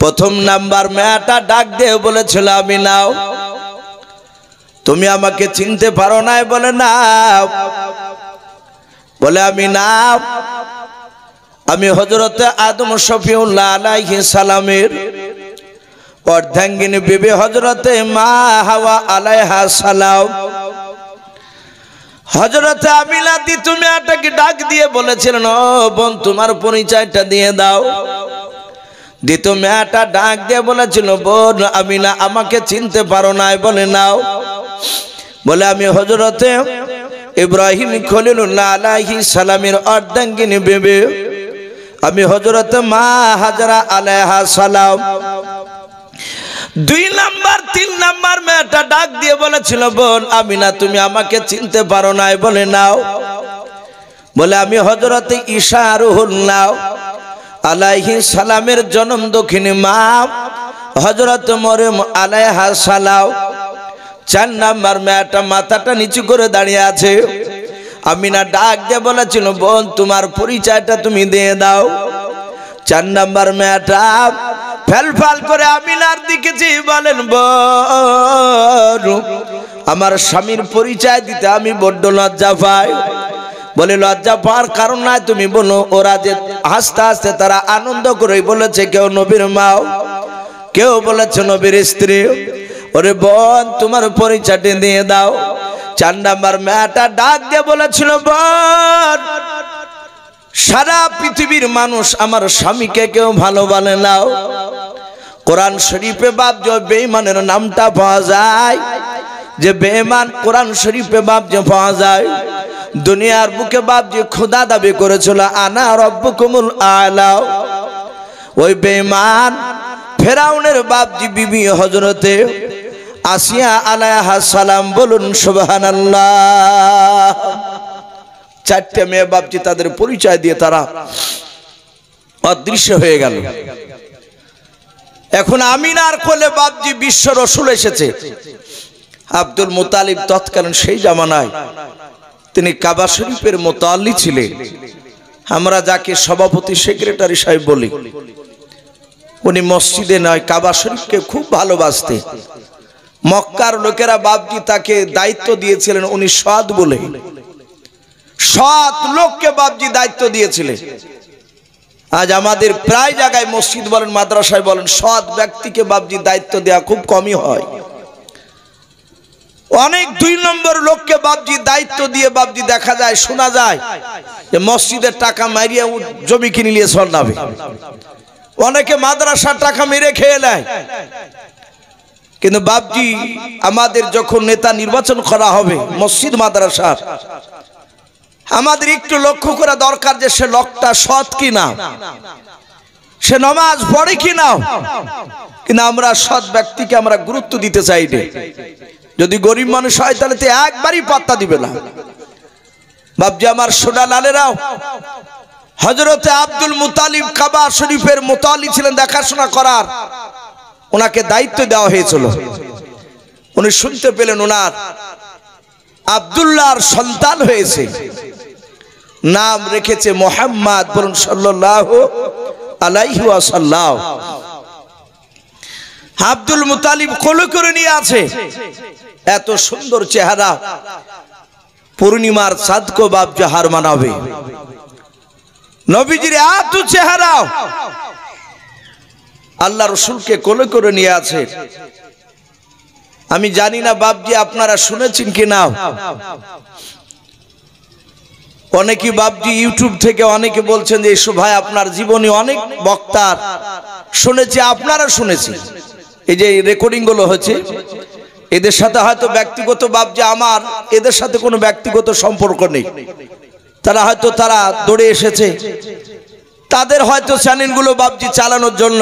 প্রথম নাম্বার মেয়েটা ডাক দিয়ে বলেছিল আমি নাও তুমি আমাকে চিনতে পারো না বলে না বলে আমি না আমি হযরতে আদম শফিউল্লাহ আলাইহিস সালামের অর্ধাঙ্গিনী বিবি হযরতে মা হাওয়া আলাইহা সালাম। হযরতে আমিনা দ্বিতীয় মেয়েটাকে ডাক দিয়ে বলেছিলেন ও বোন তোমার পরিচয়টা দিয়ে দাও। দ্বিতীয় মেয়েটা ডাক দিয়ে বলেছিল বোন আমিনা আমাকে চিনতে পারো না বলে নাও বলে আমি হযরতে ইব্রাহিম খলিলুল্লাহ আলাইহিস সালামের অর্ধাঙ্গিনী বিবি আমি হযরতে মা হাজরা আলাইহা সালাম। 2 নাম্বার 3 নাম্বার মেয়েটা ডাক দিয়ে বলেছিল বোন আমিনা তুমি আমাকে চিনতে পারো না বলে নাও বলে আমি হযরতে ঈসা রুহুল্লাহ আলাইহিস সালামের জন্ম দক্ষিণী মা হযরতে মরিয়ম আলাইহা সালাম। 4 নাম্বার মেয়েটা মাথাটা নিচু করে দাঁড়িয়ে আছে আমিনা ডাক দিয়ে বলেছিল বোন তোমার পরিচয়টা তুমি দিয়ে দাও। 4 নাম্বার মেয়েটা ফেলফাল করে আমিনার দিকে চেয়ে বলেন বোন আমার স্বামীর পরিচয় দিতে আমি বড্ড লজ্জা পাই। বলে লজ্জা পাওয়ার কারণ নাই তুমি বলো। ওরা যে হাসতে হাসতে তারা আনন্দ করে বলেছে কেউ নবীর মা কেউ বলেছে নবীর স্ত্রী। ওরে বোন তোমার পরিচয়টা দিয়ে দাও। 4 নাম্বার মেয়েটা ডাক দিয়ে বলেছিল বোন সারা পৃথিবীর মানুষ আমার স্বামীকে কেউ ভালো বলে নাও। কোরআন শরীফে বাপ যে বেঈমানের নামটা পাওয়া যায় যে বেঈমান কোরআন শরীফে বাপ যে পাওয়া যায়। দুনিয়ার বুকে বাপ যে খোদা দাবি করেছিল আনা রব্বুকুমুল আলা ওই বেঈমান ফেরাউনের বাপ জি বিবি হযরতে আসিয়া আলাইহা সালাম বলুন সুবহানাল্লাহ। 4টে মেয়ে বাপজি তাদের পরিচয় দিয়ে তারা অদৃশ্য হয়ে গেল। এখন আমিনার কোলে বাপজি বিশ্ব রাসূল এসেছে। আব্দুল মুতালিব তৎকালীন সেই জামানায় তিনি কাবা শরীফের মুতাল্লি ছিলেন। আমরা যাকে সভাপতি সেক্রেটারি সাহেব বলি উনি মসজিদে নয় কাবা শরীফকে খুব ভালোবাসতেন। মক্কার লোকেরা বাপজি তাকে দায়িত্ব দিয়েছিলেন উনি সৎ বলে। সৎ লোককে বাপজি দায়িত্ব দিয়েছিলেন। আজ আমাদের প্রায় জায়গায় মসজিদ বলেন মাদ্রাসায় বলেন সৎ ব্যক্তিকে বাপজি দায়িত্ব দেওয়া খুব কমই হয়। অনেক 2 নম্বর লোককে বাপজি দায়িত্ব দিয়ে বাপজি দেখা যায় শোনা যায় যে মসজিদের টাকা মারিয়ে জমি কিনে নিয়ে চলবে। অনেকে মাদ্রাসার টাকা মেরে খেয়ে নেয়। কিন্তু বাপজি আমাদের যখন নেতা নির্বাচন করা হবে মসজিদ মাদ্রাসার আমাদের একটু লক্ষ্য করা দরকার যে সে লোকটা সৎ কিনা সে নামাজ পড়ে কিনা। কিন্তু আমরা সৎ ব্যক্তিকে আমরা গুরুত্ব দিতে চাই না। যদি গরিব মানুষ হয় তাহলে তো একবারই পাত্তা দিবে না। বাপজি আমার সোনা লালেরাও হযরতে আব্দুল মুতালিব কাবা শরীফের মুতাল্লি ছিলেন দেখাশোনা করার। ওনাকে দায়িত্ব দেওয়া হয়েছিল। উনি শুনতে পেলেন ওনার আব্দুল্লাহর সন্তান হয়েছে। নাম রেখেছে মুহাম্মদ বলুন সাল্লাল্লাহু আলাইহি ওয়াসাল্লাম। আব্দুল মুতালিব কোলে করে নিয়ে আছে। এত সুন্দর চেহারা পূর্ণিমার চাঁদকে বাপ জাহার মানাবে। নবীজির এত চেহারা আল্লাহ রাসূলকে কোলে করে নিয়ে আছে। আমি জানি না বাপজি আপনারা শুনেছেন কিনা। অনেকে বাপজি ইউটিউব থেকে অনেকে বলছেন যে এসো ভাই আপনার জীবনে অনেক বক্তার শুনেছি আপনারা শুনেছেন। এই যে রেকর্ডিং গুলো হচ্ছে এদের সাথে হয়তো ব্যক্তিগত বাপজি আমার এদের সাথে কোনো ব্যক্তিগত সম্পর্ক নেই। তারা হয়তো তারা দৌড়ে এসেছে তাদের হয়তো চ্যানেলগুলো বাপজি চালানোর জন্য।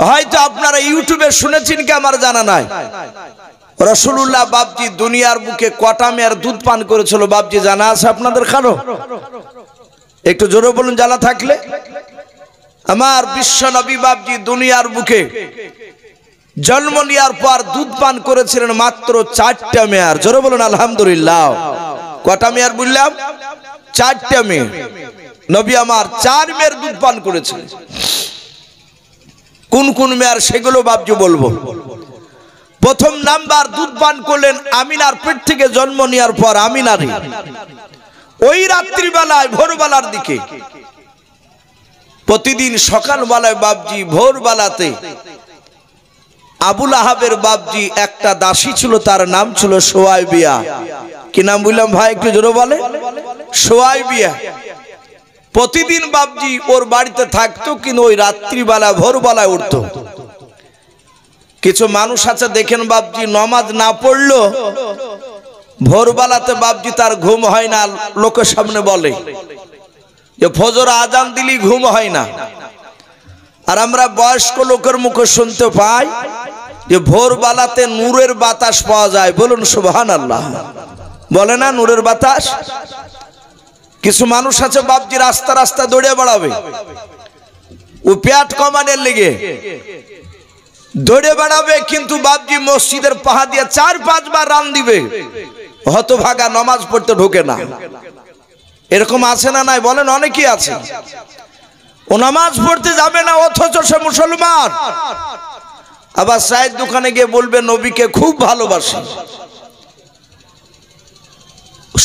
হয়তো আপনারা ইউটিউবে শুনেছেন কি আমার জানা নাই। রাসূলুল্লাহ বাপজি দুনিয়ার বুকে কটা মেয়ের দুধ পান করেছিল বাপজি জানা আছে আপনাদের কারো? একটু জোরে বলুন জানা থাকলে। আমার বিশ্ব নবী বাপজি দুনিয়ার বুকে জন্ম নেওয়ার পর দুধ পান করেছিলেন মাত্র 4টা মেয়ের। জোরে বলুন আলহামদুলিল্লাহ। কটা মেয়ের বললাম? 4টা মেয়ে। নবী আমার 4 মেয়ের দুধ পান করেছিলেন। কোন কোন মেয়ার সেগুলো বাপজি বলবো। প্রথম নাম্বার, দুধ পান করলেন আমিনার পেট থেকে জন্ম নেওয়ার পর আমিনারই ওই রাত্রিবেলায় ভোরবেলার দিকে, প্রতিদিন সকালবেলায় বাপজি ভোরবেলাতে আবুল আহাবের বাপজি একটা দাসী ছিল, তার নাম ছিল সোয়াইবিয়া। কি নাম বললাম ভাই, একটু জোরে বলে? সোয়াইবিয়া। প্রতিদিন বাপজি ওর বাড়িতে থাকতো, কিন্তু ওই রাত্রিবেলা ভোরবেলায় উঠতো। কিছু মানুষ আছে দেখেন বাপজি নামাজ না পড়লো ভোরবেলাতে বাপজি তার ঘুম হয় না, লোকের সামনে বলে যে ফজর আজান দিলি ঘুম হয় না। আর আমরা বয়স্ক লোকের মুখে শুনতে পাই যে ভোরবেলাতে নূরের বাতাস পাওয়া যায়। বলুন সুবহানাল্লাহ। বলে না নূরের বাতাস? কিছু মানুষ আছে বাপজি রাস্তা রাস্তা দৌড়ে বেড়াবে, ও পেট কমানোর লেগে দৌড়ে বেড়াবে, কিন্তু বাপজি মসজিদের পাহা দিয়ে 4-5 বার রান দিবে, হতভাগা নামাজ পড়তে ঢোকে না। এরকম আছে না নাই বলেন? অনেকেই আছে। ও নামাজ পড়তে যাবে না, অথচ সে মুসলমান। আবার চায়ের দোকানে গিয়ে বলবে নবীকে খুব ভালোবাসে।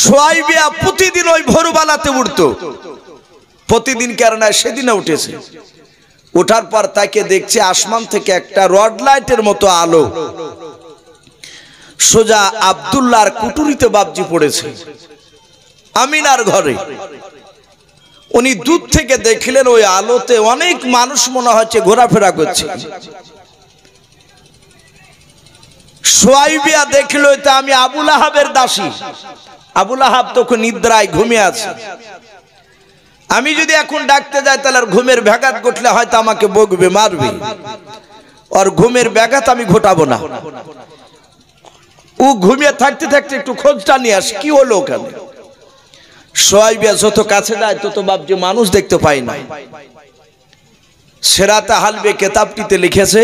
সোয়াইবিয়া প্রতিদিন ওই ভোরবেলাতে উঠতো, প্রতিদিন কেন না সেদিনে উঠেছে। ওঠার পর তাকে দেখছে আসমান থেকে একটা রড লাইটের মতো আলো সোজা আব্দুল্লাহর কুটুরিতে বাপজি পড়েছে, আমিনার ঘরে। উনি দূর থেকে দেখলেন ওই আলোতে অনেক মানুষ মনে হচ্ছে ঘোরাফেরা করছে। সোয়াইবিয়া দেখলো এটা আমি আবুল আহাবের দাসী। আবুল আহাব তখন নিদ্রায় ঘুমিয়ে আছে। আমি যদি এখন ডাকতে যাই তাহলে ঘুমের ব্যাঘাত ঘটলে হয়তো আমাকে বকবে, মারবে। আর ঘুমের ব্যাঘাত আমি ঘটাবো না। ও ঘুমিয়ে থাকতে থাকতে একটু খোঁজটা নিয়ে আসে কি হলো ওখানে। সোয়াইবিয়া যত কাছে যায় তত বাপজি মানুষ দেখতে পাই না। সেরাতে হালবে কেতাবটিতে লিখেছে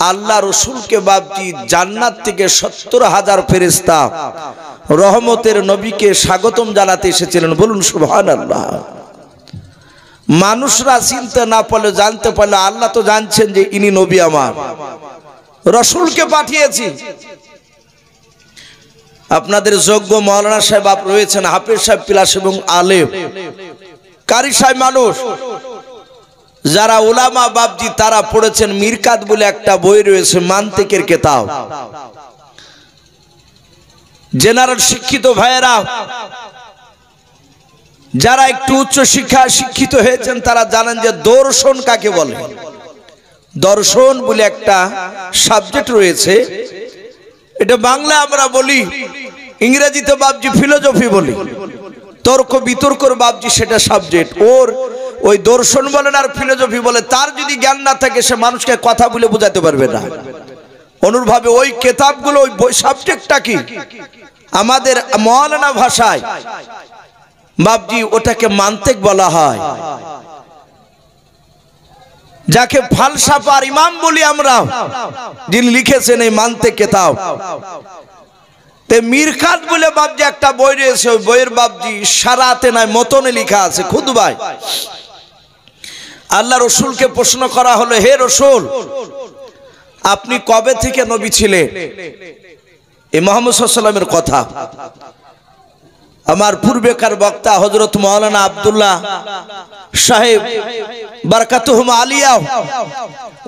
আল্লাহ রসুলকে বাপজি জান্নাত থেকে 70,000 ফেরেশতা রহমতের নবীকে স্বাগতম জানাতে এসেছিলেন। বলুন সুবহানাল্লাহ। মানুষরা চিনতে না পারলে জানতে পারলে আল্লাহ তো জানছেন যে ইনি নবী আমার, রসুলকে পাঠিয়েছি। আপনাদের যোগ্য মাওলানা সাহেব রয়েছেন, হাফেজ সাহেব পিলাস এবং আলেম কারি সাহেব মানুষ যারা উলামা বাপজি তারা পড়েছেন। মিরকাত বলে একটা বই রয়েছে, মান্তিকের কিতাব। জেনারেল শিক্ষিত ভাইয়েরা যারা একটু উচ্চ শিক্ষায় শিক্ষিত হয়েছেন তারা জানেন যে দর্শন কাকে বলে। দর্শন বলে একটা সাবজেক্ট রয়েছে, এটা বাংলা আমরা বলি, ইংরেজিতে বাপজি ফিলোসফি বলি। তর্ক বিতর্কর বাপজি সেটা সাবজেক্ট। ওর ওই দর্শন বলেন আর ফিলোসফি বলে, তার যদি জ্ঞান না থাকে সে মানুষকে কথা বলে বোঝাতে পারবে না। অনুরূপভাবে ওই কিতাবগুলো ওই বই সাবজেক্টটা কি আমাদের মাওলানা ভাষায় বাপজি ওটাকে মান্তিক বলা হয়, যাকে ফালসাফার ইমাম বলি আমরা, যিনি লিখেছেন এই মান্তিক কিতাব। তে মিরকাত বলে বাপজি একটা বই রয়েছে, ওই বইয়ের বাপজি সারাতে নাই মতনে লেখা আছে খুতবায়। আল্লাহ রসুলকে প্রশ্ন করা হলো, হে রসুল আপনি কবে থেকে নবী ছিলেন? এই মুহাম্মদ সাল্লাল্লাহু আলাইহি ওয়াসাল্লামের কথা। আমার পূর্বেকার বক্তা হযরত মাওলানা আব্দুল্লাহ সাহেব বারাকাতুহুম আলিয়া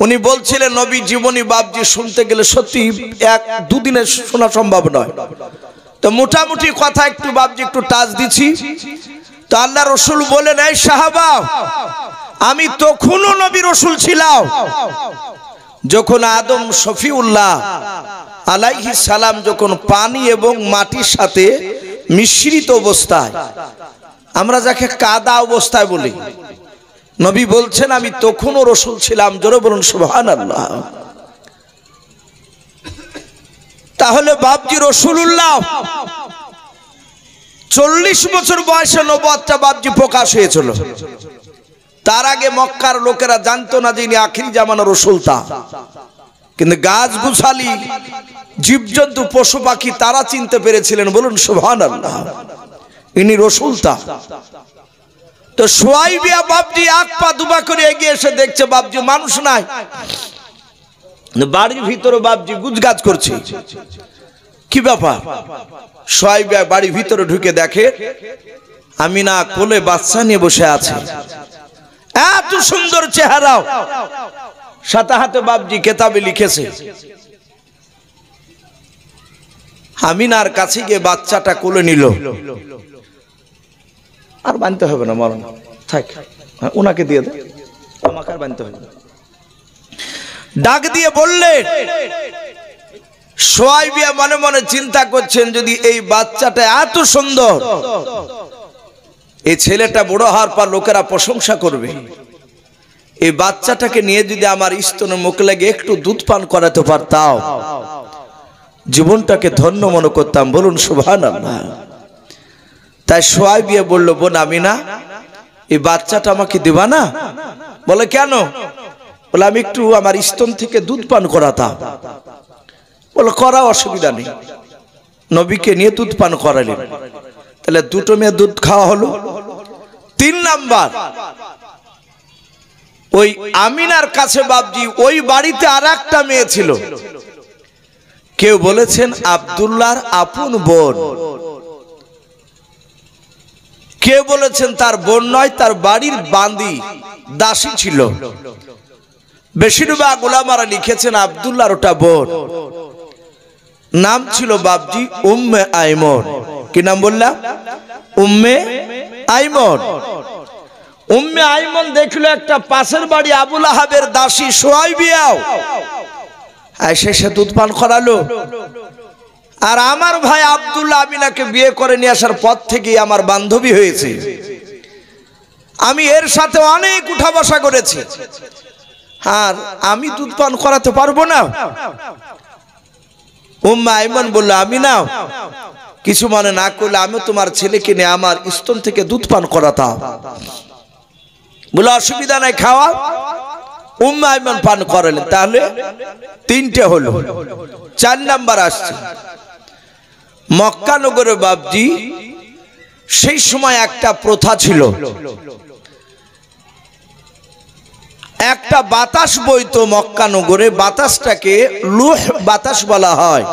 উনি বলছিলেন নবী জীবনী বাপজি শুনতে গেলে সত্যি 1-2 দিনে শোনা সম্ভব নয়। তো মোটামুটি কথা একটু বাপজি একটু টাচ দিছি। তো আল্লাহ রসুল বলেন, এই সাহাবা আমি তখনও নবী রসুল ছিলাম যখন আদম শফিউল্লাহ আলাইহিস সালাম যখন পানি এবং মাটির সাথে মিশ্রিত অবস্থায়, আমরা যাকে কাদা অবস্থায় বলি, নবী বলছেন আমি তখনও রসুল ছিলাম। জোরে বলুন সুবহানাল্লাহ। তাহলে বাপজি রসুলুল্লাহ 40 বছর বয়সে নবুয়তটা বাপজি প্রকাশ হয়েছিল। তার আগে মক্কার লোকেরা জানতো না যে ইনি আখিরি জামানার রসুল। তা কিন্তু গাছ গুছালি জীবজন্তু পশু পাখি তারা চিনতে পেরেছিলেন। বলুন সুবহানাল্লাহ, ইনি রসুল। তা তো সোয়াইবিয়া বাপজি এক পা দুপা করে এগিয়ে এসে দেখছে বাপজি মানুষ নাই, বাড়ির ভিতরে বাপজি গুজগাজ করছে। কি ব্যাপার? সোয়াইবিয়া বাড়ির ভিতরে ঢুকে দেখে আমিনা কোলে বাচ্চা নিয়ে বসে আছে, এত সুন্দর চেহারাও, সাথে হাতে বাপজি কেতাবে লিখেছে। আমিনার কাছে গিয়ে বাচ্চাটা কোলে নিল। আর বানতে হবে না, মরণ থাক, ওনাকে দিয়ে দে, আমাকে আর বানতে হবে না। ডাক দিয়ে বললেন, সোয়াইবিয়া মনে মনে চিন্তা করছেন যদি এই বাচ্চাটা এত সুন্দর, এই ছেলেটা বড় হওয়ার পর লোকেরা প্রশংসা করবে, এই বাচ্চাটাকে নিয়ে যদি আমার স্তনে মুখ লাগে একটু দুধ পান করাতে পারতাম, জীবনটাকে ধন্য মনে করতাম। বলুন সুবহানাল্লাহ। তাই সোয়াইবিয়া বলল, বোন আমিনা, এই বাচ্চাটা আমাকে দিবা না? বলে কেন? বলে আমি একটু আমার স্তন থেকে দুধ পান করাতাম। বলে করা অসুবিধা নেই। নবীকে নিয়ে দুধ পান করালেন, তাহলে দুটো মেয়ে দুধ খাওয়া হলো। 3 নাম্বার, ওই আমিনার কাছে বাপজি ওই বাড়িতে আর একটা মেয়ে ছিল, কেউ বলেছেন আব্দুল্লাহর আপন বোন, কেউ বলেছেন তার বোন নয়, তার বাড়ির বান্দি দাসী ছিল। বেশিরভাগ উলামারা লিখেছেন আব্দুল্লাহর ওটা বোন, নাম ছিল বাপজি উম্মে আইমন। কি নাম বললাম? উম্মে আইমন। উম্মে আইমন দেখলো একটা পাশের বাড়ি আবুল আহাবের দাসী সোয়াইবিয়াও এসে দুধ পান করালো। আর আমার ভাই আব্দুল্লাহ আমিনাকে বিয়ে করে নিয়ে আসার পর থেকেই আমার বান্ধবী হয়েছে, আমি এর সাথে অনেক উঠা বসা করেছি, আর আমি দুধ পান করাতে পারবো না? উম্মে আইমন বলল, আমিনা কিছু মনে না করলে আমি তোমার ছেলেকে নিয়ে আমার স্তন থেকে দুধ পান করাতাম। বলে অসুবিধা নাই, খাওয়া। উম্মে আইমন পান করালেন। তাহলে 3টে হলো। 4 নাম্বার আসছে, মক্কা নগরে বাপজি সেই সময় একটা প্রথা ছিল, একটা বাতাস বইতো মক্কা নগরে, বাতাসটাকে লুহ বাতাস বলা হয়।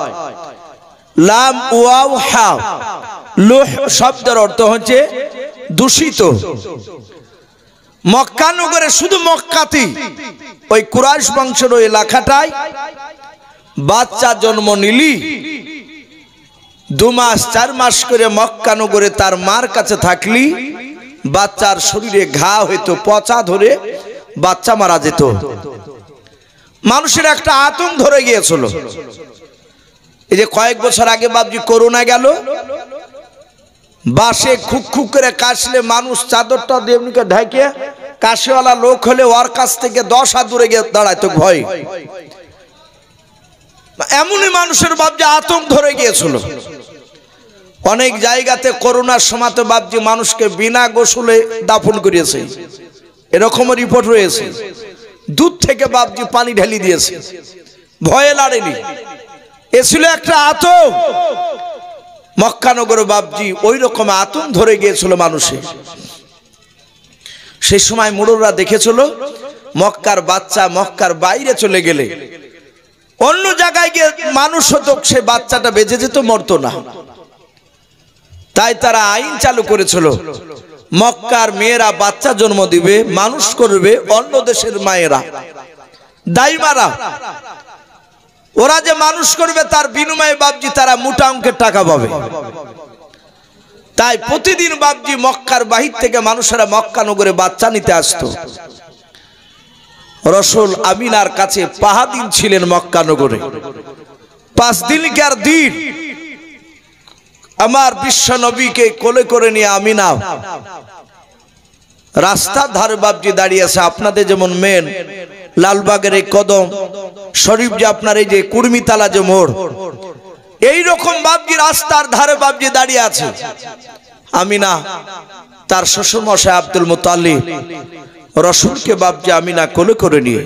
লাম ওয়াও হা, লুহ শব্দের অর্থ হচ্ছে দূষিত। মক্কা নগরে শুধু মক্কাতেই, ওই কুরাইশ বংশের ওই এলাকাটায় বাচ্চা জন্ম নিলি 2 মাস 4 মাস করে মক্কা নগরে তার মার কাছে থাকলি বাচ্চার শরীরে ঘা হইতো, পচা ধরে বাচ্চা মারা যেত। মানুষের একটা আতঙ্ক ধরে গিয়েছিল। এই যে কয়েক বছর আগে বাপজি করোনা গেল, বাসে খুক খুক করে কাশলে মানুষ চাদরটা দেবনিকে ঢাকে, কাশিওয়ালা লোক হলে ওর কাছ থেকে 10 হাত দূরে গিয়ে দাঁড়াইতো ভয়। এমনই মানুষের বাপজি আতঙ্ক ধরে গিয়েছিল। অনেক জায়গাতে করোনার সময় তো বাপজি মানুষকে বিনা গোসলে দাফন করিয়েছে, এরকমও রিপোর্ট রয়েছে। দুধ থেকে বাপজি পানি ঢেলি দিয়েছে, ভয়ে লাড়েনি। এ ছিল একটা আতঙ্ক। মক্কা নগরে বাপজি ওই রকম আতঙ্ক ধরে গিয়েছিল মানুষের। সেই সময় মুরুররা দেখেছিল মক্কার বাচ্চা মক্কার বাইরে চলে গেলে অন্য জায়গায় গিয়ে মানুষ হতো, সে বাচ্চাটা বেঁচে যেত, মরতো না। তাই তারা আইন চালু করেছিল, মক্কার মেয়েরা বাচ্চা জন্ম দিবে, মানুষ করবে অন্য দেশের মায়েরা, দাইমারা। ওরা যে মানুষ করবে তার বিনিময়ে বাপজি তারা মোটা অঙ্কের টাকা পাবে। তাই প্রতিদিন বাপজি মক্কার বাহির থেকে মানুষেরা মক্কা নগরে বাচ্চা নিতে আসতো। রাসূল আমিনার কাছে 5 দিন ছিলেন মক্কা নগরে। 5 দিনকার দিন আমার বিশ্ব নবীকে কোলে করে নিয়ে আমিনা রাস্তার ধারে বাপজি দাঁড়িয়ে আছে। আপনাদের যেমন মেন লালবাগের এই কদম শরীফ, যে আপনার এই যে কুর্মিতালা যে মোড়, এইরকম বাপজি রাস্তার ধারে বাপজি দাঁড়িয়ে আছে আমিনা। তার শ্বশুর মশাই আব্দুল মুত্তালিব রাসূলকে বাপজি আমিনা কোলে করে নিয়ে